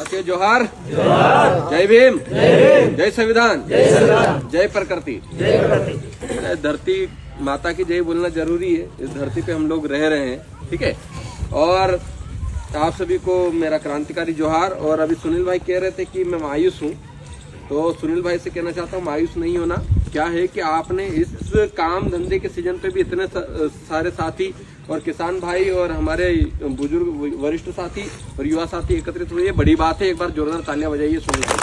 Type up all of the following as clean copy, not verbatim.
के जोहार, जय भीम, जय संविधान, जय प्रकृति। धरती माता की जय बोलना जरूरी है। इस धरती पे हम लोग रह रहे हैं, ठीक है। और आप सभी को मेरा क्रांतिकारी जोहार। और अभी सुनील भाई कह रहे थे कि मैं मायूस हूँ, तो सुनील भाई से कहना चाहता हूँ मायूस नहीं होना। क्या है कि आपने इस काम धंधे के सीजन पे भी इतने सारे साथी और किसान भाई और हमारे बुजुर्ग वरिष्ठ साथी और युवा साथी एकत्रित हुए, ये बड़ी बात है। एक बार जोरदार तालियां बजाइए सुनील भाई,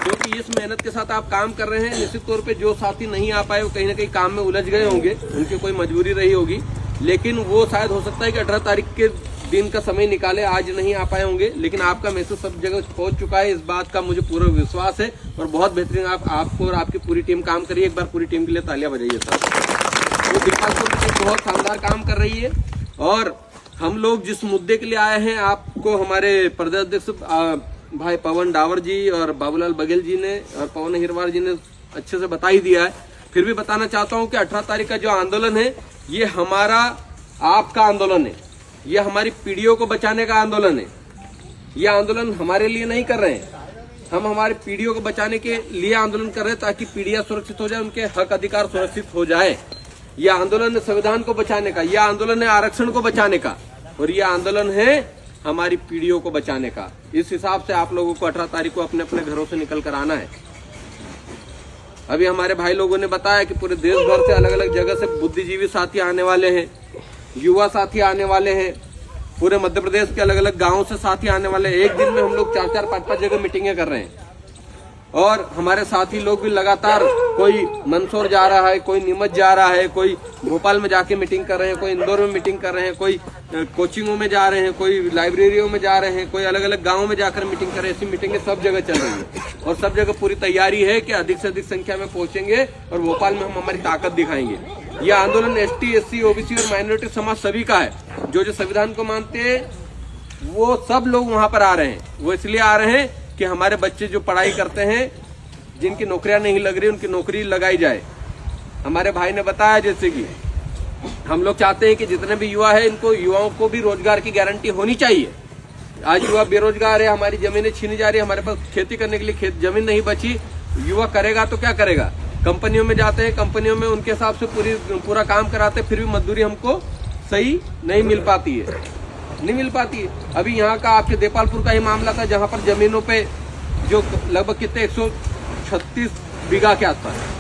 क्योंकि इस मेहनत के साथ आप काम कर रहे हैं। निश्चित तौर पे जो साथी नहीं आ पाए वो कहीं ना कहीं काम में उलझ गए होंगे, उनकी कोई मजबूरी रही होगी, लेकिन वो शायद हो सकता है कि 18 तारीख के दिन का समय निकाले, आज नहीं आ पाए होंगे, लेकिन आपका मैसेज सब जगह पहुंच चुका है। इस बात का मुझे पूरा विश्वास है और बहुत बेहतरीन आपको और आपकी पूरी टीम काम करिए। एक बार पूरी टीम के लिए तालियां बजाइए सर। वो दीपालपुर की टीम बहुत शानदार काम कर रही है। और हम लोग जिस मुद्दे के लिए आए हैं, आपको हमारे प्रदेश अध्यक्ष भाई पवन डावर जी और बाबूलाल बघेल जी ने और पवन हिरवार जी ने अच्छे से बता ही दिया है। फिर भी बताना चाहता हूँ कि 18 तारीख का जो आंदोलन है, ये हमारा आपका आंदोलन है, ये हमारी पीढ़ियों को बचाने का आंदोलन है। ये आंदोलन हमारे लिए नहीं कर रहे हैं, हम हमारी पीढ़ियों को बचाने के लिए आंदोलन कर रहे हैं, ताकि पीढ़ियां सुरक्षित हो जाए, उनके हक अधिकार सुरक्षित हो जाए। ये आंदोलन है संविधान को बचाने का, यह आंदोलन है आरक्षण को बचाने का, और ये आंदोलन है हमारी पीढ़ियों को बचाने का। इस हिसाब से आप लोगों को 18 तारीख को अपने अपने घरों से निकल कर आना है। अभी हमारे भाई लोगों ने बताया कि पूरे देश भर से अलग अलग जगह से बुद्धिजीवी साथी आने वाले हैं, युवा साथी आने वाले हैं, पूरे मध्य प्रदेश के अलग अलग गांवों से साथी आने वाले हैं। एक दिन में हम लोग 4-4, 5-5 जगह मीटिंगें कर रहे हैं। और हमारे साथी लोग भी लगातार, कोई मंदसौर जा रहा है, कोई नीमच जा रहा है, कोई भोपाल में जाके मीटिंग कर रहे हैं, कोई इंदौर में मीटिंग कर रहे हैं, कोई कोचिंगों में जा रहे हैं, कोई लाइब्रेरियों में जा रहे हैं, कोई अलग अलग गाँवों में जाकर मीटिंग कर रहे हैं। ऐसी मीटिंगें सब जगह चल रही है और सब जगह पूरी तैयारी है कि अधिक से अधिक संख्या में पहुंचेंगे और भोपाल में हम हमारी ताकत दिखाएंगे। यह आंदोलन ST, SC, OBC और माइनॉरिटी समाज सभी का है। जो संविधान को मानते हैं वो सब लोग वहां पर आ रहे हैं। वो इसलिए आ रहे हैं कि हमारे बच्चे जो पढ़ाई करते हैं, जिनकी नौकरियां नहीं लग रही, उनकी नौकरी लगाई जाए। हमारे भाई ने बताया जैसे कि हम लोग चाहते हैं कि जितने भी युवा है, इनको युवाओं को भी रोजगार की गारंटी होनी चाहिए। आज युवा बेरोजगार है, हमारी जमीनें छीनी जा रही है, हमारे पास खेती करने के लिए जमीन नहीं बची। युवा करेगा तो क्या करेगा? कंपनियों में जाते हैं, कंपनियों में उनके हिसाब से पूरा काम कराते हैं, फिर भी मजदूरी हमको सही नहीं मिल पाती है। अभी यहाँ का आपके देपालपुर का ही मामला था, जहाँ पर जमीनों पे जो लगभग कितने 136 बीघा के आसपास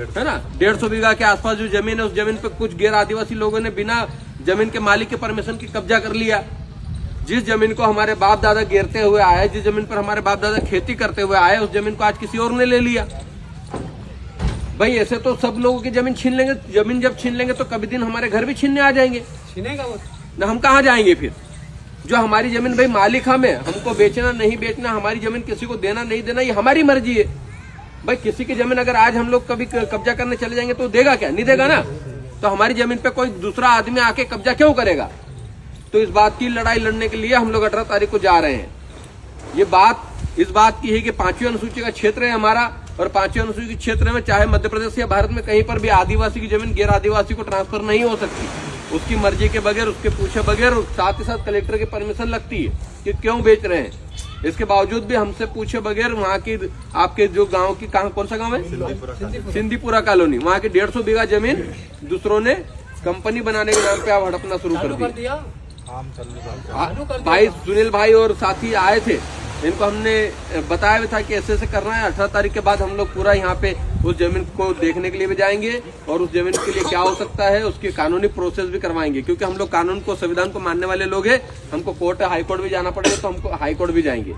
है ना, 150 बीघा के आसपास जो जमीन है, उस जमीन पे कुछ गैर आदिवासी लोगों ने बिना जमीन के मालिक के परमिशन की कब्जा कर लिया। जिस जमीन को हमारे बाप दादा घेरते हुए आए, जिस जमीन पर हमारे बाप दादा खेती करते हुए आए, उस जमीन को आज किसी और ने ले लिया। भाई ऐसे तो सब लोगों की जमीन छीन लेंगे। जमीन जब छीन लेंगे तो कभी दिन हमारे घर भी छीनने आ जाएंगे। छीनेगा वो ना, हम कहाँ जाएंगे फिर? जो हमारी जमीन, भाई मालिक हमें, हमको बेचना नहीं बेचना, हमारी जमीन किसी को देना नहीं देना, ये हमारी मर्जी है। भाई किसी की जमीन अगर आज हम लोग कभी कब्जा करने चले जाएंगे तो देगा क्या? नहीं देगा ना। तो हमारी जमीन पे कोई दूसरा आदमी आके कब्जा क्यों करेगा? तो इस बात की लड़ाई लड़ने के लिए हम लोग 18 तारीख को जा रहे हैं। ये बात इस बात की है कि 5वीं अनुसूची का क्षेत्र है हमारा, और 5वीं अनुसूची के क्षेत्र में चाहे मध्य प्रदेश या भारत में कहीं पर भी आदिवासी की जमीन गैर आदिवासी को ट्रांसफर नहीं हो सकती। उसकी मर्जी के बगैर, उसके पूछे बगैर, साथ ही साथ कलेक्टर की परमिशन लगती है कि क्यों बेच रहे हैं। इसके बावजूद भी हमसे पूछे बगैर वहाँ की, आपके जो गांव की, कौन सा गांव है? सिंधीपुरा कॉलोनी, वहाँ की 150 बीघा जमीन दूसरों ने कंपनी बनाने के नाम पे आप हड़पना शुरू कर दिया। भाई सुनील भाई और साथी आए थे, इनको हमने बताया भी था कि ऐसे ऐसे करना है। 18 तारीख के बाद हम लोग पूरा यहाँ पे उस जमीन को देखने के लिए भी जाएंगे और उस जमीन के लिए क्या हो सकता है उसकी कानूनी प्रोसेस भी करवाएंगे, क्योंकि हम लोग कानून को, संविधान को मानने वाले लोग हैं। हमको कोर्ट, हाई कोर्ट भी जाना पड़ेगा तो हमको हाई कोर्ट भी जाएंगे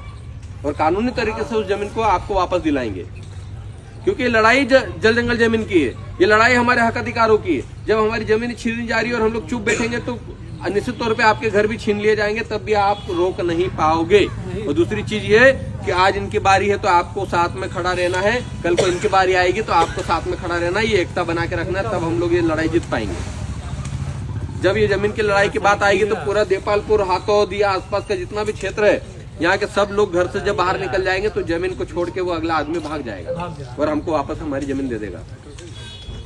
और कानूनी तरीके से उस जमीन को आपको वापस दिलाएंगे, क्योंकि लड़ाई जल जंगल जमीन की है। ये लड़ाई हमारे हक अधिकारों की है। जब हमारी जमीन छीनी जा रही है और हम लोग चुप बैठेंगे तो निश्चित तौर पे आपके घर भी छीन लिए जाएंगे, तब भी आप रोक नहीं पाओगे। और दूसरी चीज ये कि आज इनकी बारी है तो आपको साथ में खड़ा रहना है, कल को इनकी बारी आएगी तो आपको साथ में खड़ा रहना है। ये एकता बना के रखना है, तब हम लोग ये लड़ाई जीत पाएंगे। जब ये जमीन की लड़ाई की बात आएगी तो पूरा देपालपुर, हाथोद या आसपास का जितना भी क्षेत्र है, यहाँ के सब लोग घर से जब बाहर निकल जाएंगे तो जमीन को छोड़ के वो अगला आदमी भाग जाएगा और हमको वापस हमारी जमीन दे देगा।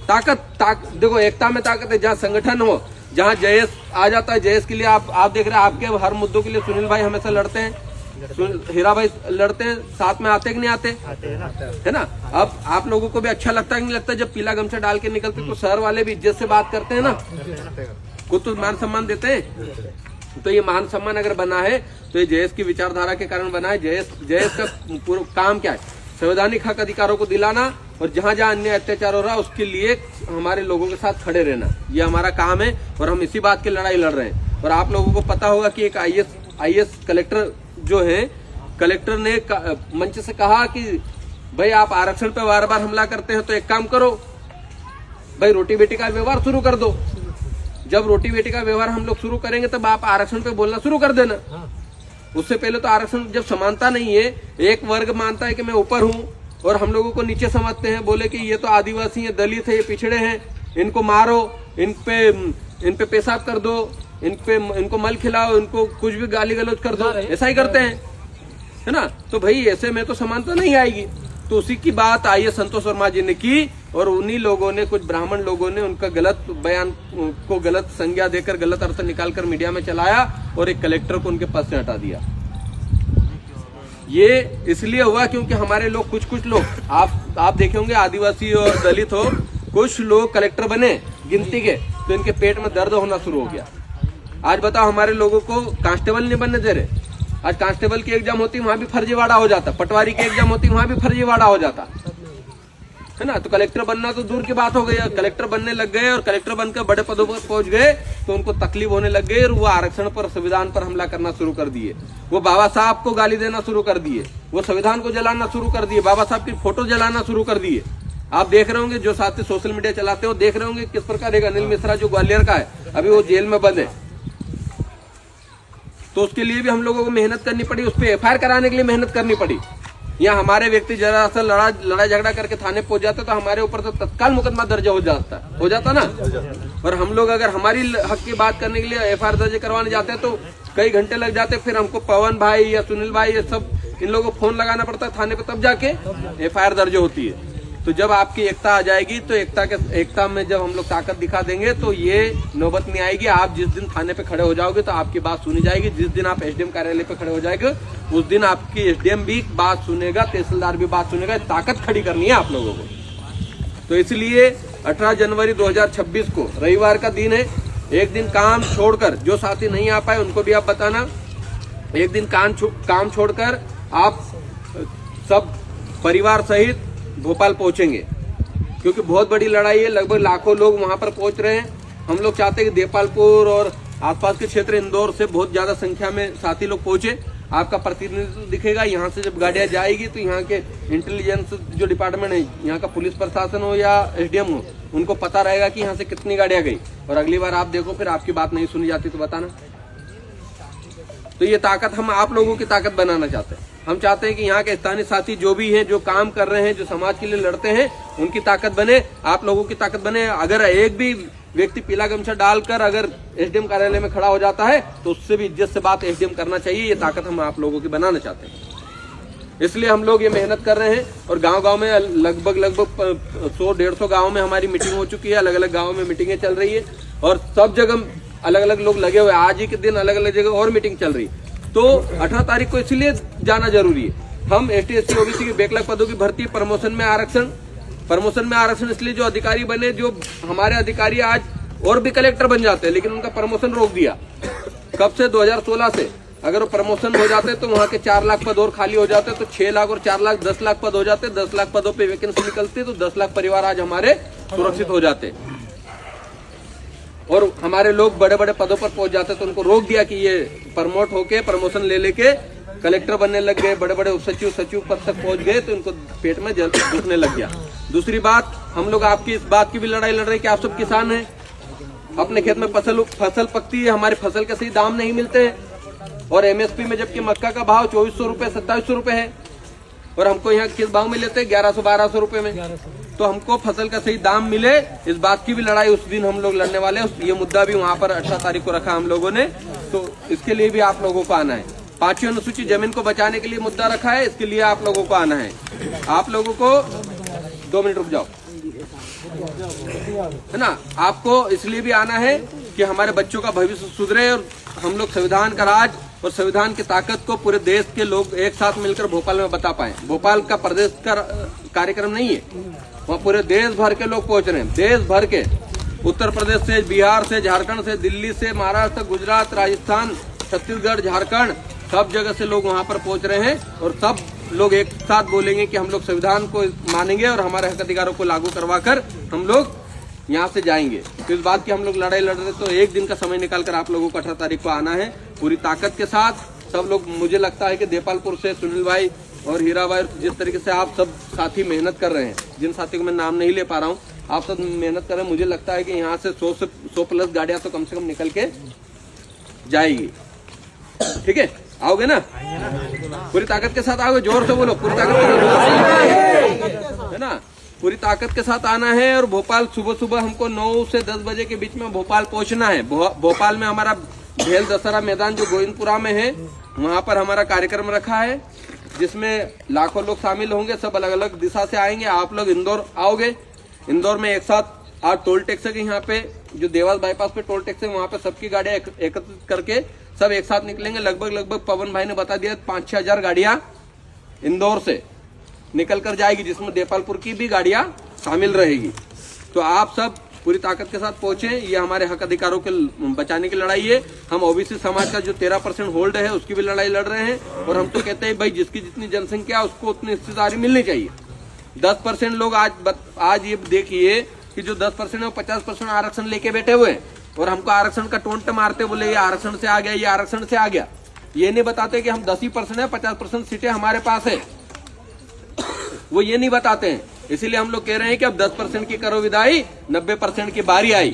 ताकत देखो, एकता में ताकत है। जहाँ संगठन हो, जहाँ जयेश आ जाता है, जयेश के लिए आप देख रहे हैं, आपके हर मुद्दों के लिए सुनील भाई हमेशा लड़ते हैं। हीरा भाई लड़ते हैं, साथ में आते कि नहीं आते, है ना। अब आप लोगों को भी अच्छा लगता है कि नहीं लगता जब पीला गमछा डाल के निकलते तो शहर वाले भी इज्जत से बात करते हैं ना, कुछ तो मान सम्मान देते हैं। तो ये मान सम्मान अगर बना है तो ये जयेश की विचारधारा के कारण बना है। जयेश का पूरा काम क्या है, संवैधानिक हक अधिकारों को दिलाना और जहां जहां अन्य अत्याचार हो रहा है उसके लिए हमारे लोगों के साथ खड़े रहना, ये हमारा काम है और हम इसी बात की लड़ाई लड़ रहे हैं। और आप लोगों को पता होगा कि एक आईएएस कलेक्टर जो है, कलेक्टर ने मंच से कहा कि भाई आप आरक्षण पे बार बार हमला करते हैं तो एक काम करो भाई, रोटी बेटी का व्यवहार शुरू कर दो। जब रोटी बेटी का व्यवहार हम लोग शुरू करेंगे तब आप आरक्षण पे बोलना शुरू कर देना। उससे पहले तो आरक्षण जब समानता नहीं है, एक वर्ग मानता है कि मैं ऊपर हूँ और हम लोगों को नीचे समझते हैं, बोले कि ये तो आदिवासी हैं, दलित है, ये पिछड़े हैं, इनको मारो, इन पे पेशाब कर दो, इनको मल खिलाओ, इनको कुछ भी गाली गलौज कर दो, ऐसा ही करते हैं, है ना। तो भाई ऐसे में तो समानता नहीं आएगी। तो उसी की बात आइए संतोष वर्मा जी ने की और उन्हीं लोगों ने, कुछ ब्राह्मण लोगों ने उनका गलत बयान को गलत संज्ञा देकर, गलत अर्थ निकालकर मीडिया में चलाया और एक कलेक्टर को उनके पद से हटा दिया। ये इसलिए हुआ क्योंकि हमारे लोग, कुछ लोग, आप देखे होंगे आदिवासी और दलित हो, कुछ लोग कलेक्टर बने गिनती के, तो इनके पेट में दर्द होना शुरू हो गया। आज बताओ, हमारे लोगों को कांस्टेबल नहीं बनने दे रहे। आज कांस्टेबल की एग्जाम होती, वहां भी फर्जीवाड़ा हो जाता, पटवारी की एग्जाम होती, वहां भी फर्जीवाड़ा हो जाता, है ना। तो कलेक्टर बनना तो दूर की बात हो गई, कलेक्टर बनने लग गए और कलेक्टर बनकर बड़े पदों पर पहुंच गए तो उनको तकलीफ होने लग गई और वो आरक्षण पर, संविधान पर हमला करना शुरू कर दिए। वो बाबा साहब को गाली देना शुरू कर दिए, वो संविधान को जलाना शुरू कर दिए, बाबा साहब की फोटो जलाना शुरू कर दिए। आप देख रहे होंगे, जो साथी सोशल मीडिया चलाते हो देख रहे होंगे किस प्रकार एक अनिल मिश्रा जो ग्वालियर का है, अभी वो जेल में बंद है, तो उसके लिए भी हम लोगों को मेहनत करनी पड़ी, उस पर एफआईआर कराने के लिए मेहनत करनी पड़ी। या हमारे व्यक्ति जरा सा लड़ाई झगड़ा करके थाने पहुंच जाते तो हमारे ऊपर तो तत्काल मुकदमा दर्ज हो जाता ना। और हम लोग अगर हमारी हक की बात करने के लिए एफआईआर दर्ज करवाने जाते हैं तो कई घंटे लग जाते, फिर हमको पवन भाई या सुनील भाई, ये सब इन लोगों को फोन लगाना पड़ता है थाने पे, तब जाके एफआईआर दर्ज होती है। तो जब आपकी एकता आ जाएगी तो एकता में जब हम लोग ताकत दिखा देंगे तो ये नौबत नहीं आएगी। आप जिस दिन थाने पे खड़े हो जाओगे तो आपकी बात सुनी जाएगी, जिस दिन आप एसडीएम कार्यालय पे खड़े हो जाएंगे उस दिन आपकी एसडीएम भी बात सुनेगा, तहसीलदार भी बात सुनेगा। ताकत खड़ी करनी है आप लोगों को। तो इसलिए 18 जनवरी 2026 को रविवार का दिन है। एक दिन काम छोड़कर, जो साथी नहीं आ पाए उनको भी आप बताना, एक दिन काम छोड़कर आप सब परिवार सहित भोपाल पहुंचेंगे, क्योंकि बहुत बड़ी लड़ाई है। लगभग लाखों लोग वहां पर पहुंच रहे हैं। हम लोग चाहते हैं कि देपालपुर और आसपास के क्षेत्र, इंदौर से बहुत ज्यादा संख्या में साथी लोग पहुंचे। आपका प्रतिनिधित्व दिखेगा। यहाँ से जब गाड़ियां जाएगी तो यहाँ के इंटेलिजेंस जो डिपार्टमेंट है, यहाँ का पुलिस प्रशासन हो या एसडीएम हो, उनको पता रहेगा कि यहाँ से कितनी गाड़ियां गई। और अगली बार आप देखो फिर आपकी बात नहीं सुनी जाती तो बताना। तो ये ताकत हम आप लोगों की ताकत बनाना चाहते हैं। हम चाहते हैं कि यहाँ के स्थानीय साथी जो भी हैं, जो काम कर रहे हैं, जो समाज के लिए लड़ते हैं, उनकी ताकत बने, आप लोगों की ताकत बने। अगर एक भी व्यक्ति पीला गमछा डालकर अगर एसडीएम कार्यालय में खड़ा हो जाता है तो उससे भी इज्जत से बात एसडीएम करना चाहिए। ये ताकत हम आप लोगों की बनाना चाहते हैं, इसलिए हम लोग ये मेहनत कर रहे हैं। और गांव-गांव में लगभग 100-150 गाँव में हमारी मीटिंग हो चुकी है। अलग अलग गाँव में मीटिंगें चल रही है और सब जगह अलग अलग लोग लगे हुए। आज ही के दिन अलग अलग जगह और मीटिंग चल रही है। तो 18 तारीख को इसलिए जाना जरूरी है। हम ST/SC OBC के बैकलॉग पदों की भर्ती, प्रमोशन में आरक्षण इसलिए जो अधिकारी बने, जो हमारे अधिकारी आज और भी कलेक्टर बन जाते हैं, लेकिन उनका प्रमोशन रोक दिया। कब से? 2016 से। अगर वो प्रमोशन हो जाते तो वहां के 4 लाख पद और खाली हो जाते, तो 6 लाख और 4 लाख 10 लाख पद हो जाते। 10 लाख पदों पे वैकेंसी निकलती तो 10 लाख परिवार आज हमारे सुरक्षित हो जाते और हमारे लोग बड़े बड़े पदों पर पहुंच जाते। तो उनको रोक दिया कि ये प्रमोट होके, प्रमोशन ले लेके कलेक्टर बनने लग गए, बड़े बड़े सचिव पद तक पहुंच गए, तो इनको पेट में जल दुखने लग गया। दूसरी बात, हम लोग आपकी इस बात की भी लड़ाई लड़ रहे हैं कि आप सब किसान हैं, अपने खेत में फसल पकती है, हमारी फसल के सही दाम नहीं मिलते हैं। और MSP में जबकि मक्का का भाव 2400 रुपए 2700 रुपए है और हमको यहाँ किस भाव में लेते हैं? 1100-1200 रुपए में। तो हमको फसल का सही दाम मिले, इस बात की भी लड़ाई उस दिन हम लोग लड़ने वाले हैं। ये मुद्दा भी वहाँ पर 18 तारीख को रखा हम लोगों ने, तो इसके लिए भी आप लोगों को आना है। 5वीं अनुसूची जमीन को बचाने के लिए मुद्दा रखा है, इसके लिए आप लोगों को आना है। आप लोगों को 2 मिनट रुक जाओ, है ना। आपको इसलिए भी आना है कि हमारे बच्चों का भविष्य सुधरे और हम लोग संविधान का राज और संविधान की ताकत को पूरे देश के लोग एक साथ मिलकर भोपाल में बता पाए। भोपाल का प्रदेश का कार्यक्रम नहीं है, वहाँ पूरे देश भर के लोग पहुंच रहे हैं। देश भर के, उत्तर प्रदेश से, बिहार से, झारखंड से, दिल्ली से, महाराष्ट्र, गुजरात, राजस्थान, छत्तीसगढ़, झारखंड, सब जगह से लोग वहाँ पर पहुंच रहे हैं। और सब लोग एक साथ बोलेंगे कि हम लोग संविधान को मानेंगे और हमारे हक अधिकारों को लागू करवा कर हम लोग यहाँ से जाएंगे। तो इस बात की हम लोग लड़ाई लड़ रहे, तो एक दिन का समय निकालकर आप लोगों को 18 तारीख को आना है पूरी ताकत के साथ। सब लोग, मुझे लगता है कि देपालपुर से सुनील भाई और हीरा भाई, जिस तरीके से आप सब साथी मेहनत कर रहे हैं, जिन साथियों को मैं नाम नहीं ले पा रहा हूँ, आप सब मेहनत कर रहे हैं। मुझे लगता है कि यहाँ से 100 प्लस गाड़ियां तो कम से कम निकल के जाएगी। ठीक है, आओगे ना? पूरी ताकत के साथ आओगे, जोर से बोलो, पूरी ताकत के साथ, है ना? पूरी ताकत के साथ आना है। और भोपाल सुबह सुबह हमको 9 से 10 बजे के बीच में भोपाल पहुंचना है। भोपाल में हमारा भेल दशहरा मैदान जो गोविंदपुरा में है, वहां पर हमारा कार्यक्रम रखा है, जिसमें लाखों लोग शामिल होंगे। सब अलग अलग दिशा से आएंगे। आप लोग इंदौर आओगे, इंदौर में एक साथ आज टोल टैक्स के यहाँ पे जो देवास बाईपास पे टोल टैक्स है, वहाँ पे सबकी गाड़ियां एकत्रित करके सब एक साथ निकलेंगे। लगभग पवन भाई ने बता दिया 5-6 हजार गाड़ियां इंदौर से निकल कर जाएगी, जिसमें देपालपुर की भी गाड़ियां शामिल रहेगी। तो आप सब पूरी ताकत के साथ पहुंचे। ये हमारे हक अधिकारों के बचाने की लड़ाई है। हम ओबीसी समाज का जो 13% होल्ड है उसकी भी लड़ाई लड़ रहे हैं। और हम तो कहते हैं भाई, जिसकी जितनी जनसंख्या उसको उतनी हिस्सेदारी मिलनी चाहिए। 10% लोग आज ये देखिए कि जो 10% है वो 50% आरक्षण लेके बैठे हुए हैं और हमको आरक्षण का टोंट मारते, बोले ये आरक्षण से आ गया, ये आरक्षण से आ गया। ये नहीं बताते कि हम 10% है, 50% सीटें हमारे पास है, वो ये नहीं बताते हैं। इसीलिए हम लोग कह रहे हैं कि अब 10% की करो विदाई, 90% की बारी आई।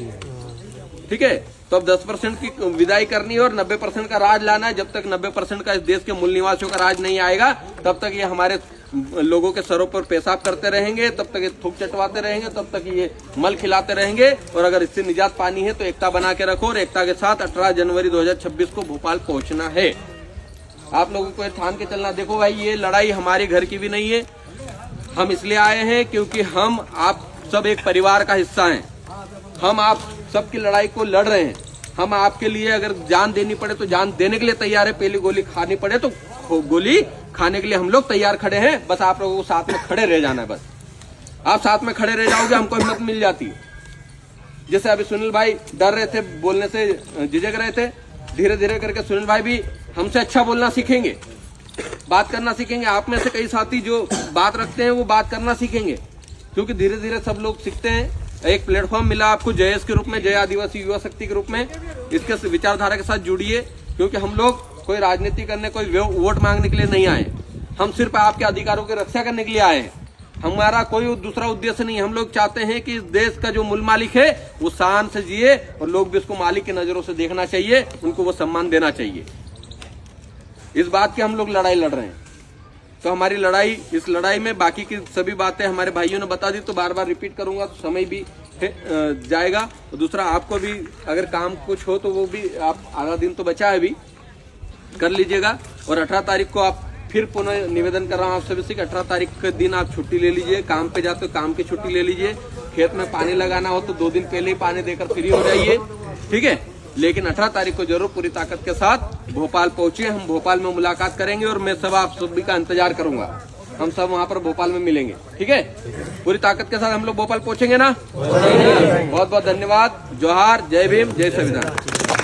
ठीक है, तो अब 10% की विदाई करनी है और 90% का राज लाना है। जब तक 90% का इस देश के मूल निवासियों का राज नहीं आएगा, तब तक ये हमारे लोगों के सरों पर पेशाब करते रहेंगे, तब तक ये थूक चटवाते रहेंगे, तब तक ये मल खिलाते रहेंगे। और अगर इससे निजात पानी है तो एकता बना के रखो और एकता के साथ 18 जनवरी 2026 को भोपाल पहुंचना है। आप लोगों को ठान के चलना। देखो भाई, ये लड़ाई हमारे घर की भी नहीं है। हम इसलिए आए हैं क्योंकि हम आप सब एक परिवार का हिस्सा हैं। हम आप सबकी लड़ाई को लड़ रहे हैं। हम आपके लिए अगर जान देनी पड़े तो जान देने के लिए तैयार है। पहली गोली खानी पड़े तो गोली खाने के लिए हम लोग तैयार खड़े हैं। बस आप लोगों को साथ में खड़े रह जाना है। बस आप साथ में खड़े रह जाओगे, हमको हिम्मत मिल जाती है। जैसे अभी सुनील भाई डर रहे थे, बोलने से झिझक रहे थे, धीरे धीरे करके सुनील भाई भी हमसे अच्छा बोलना सीखेंगे, बात करना सीखेंगे। आप में से कई साथी जो बात रखते हैं वो बात करना सीखेंगे, क्योंकि धीरे धीरे सब लोग सीखते हैं। एक प्लेटफॉर्म मिला आपको जयेश के रूप में, जय आदिवासी युवा शक्ति के रूप में। इसके विचारधारा के साथ जुड़िए, क्योंकि हम लोग कोई राजनीति करने, कोई वोट मांगने के लिए नहीं आए। हम सिर्फ आपके अधिकारों की रक्षा करने के लिए आए हैं। हमारा कोई दूसरा उद्देश्य नहीं। हम लोग चाहते हैं कि इस देश का जो मूल मालिक है वो शान से जिए और लोग भी उसको मालिक की नजरों से देखना चाहिए, उनको वो सम्मान देना चाहिए। इस बात की हम लोग लड़ाई लड़ रहे हैं। तो हमारी लड़ाई, इस लड़ाई में बाकी की सभी बातें हमारे भाइयों ने बता दी, तो बार बार रिपीट करूंगा तो समय भी जाएगा। और दूसरा, आपको भी अगर काम कुछ हो तो वो भी आप, आधा दिन तो बचा है, अभी कर लीजिएगा। और 18 तारीख को आप फिर पुनः निवेदन कर रहा हूँ आप सभी से कि 18 तारीख के दिन आप छुट्टी ले लीजिए। काम पे जाते हो काम की छुट्टी ले लीजिए। खेत में पानी लगाना हो तो 2 दिन पहले ही पानी देकर फ्री हो जाइए। ठीक है, लेकिन 18 तारीख को जरूर पूरी ताकत के साथ भोपाल पहुंचे। हम भोपाल में मुलाकात करेंगे और मैं सब आप सभी का इंतजार करूंगा। हम सब वहां पर भोपाल में मिलेंगे। ठीक है, पूरी ताकत के साथ हम लोग भोपाल पहुंचेंगे ना। बहुत बहुत धन्यवाद। जोहार, जय भीम, जय संविधान।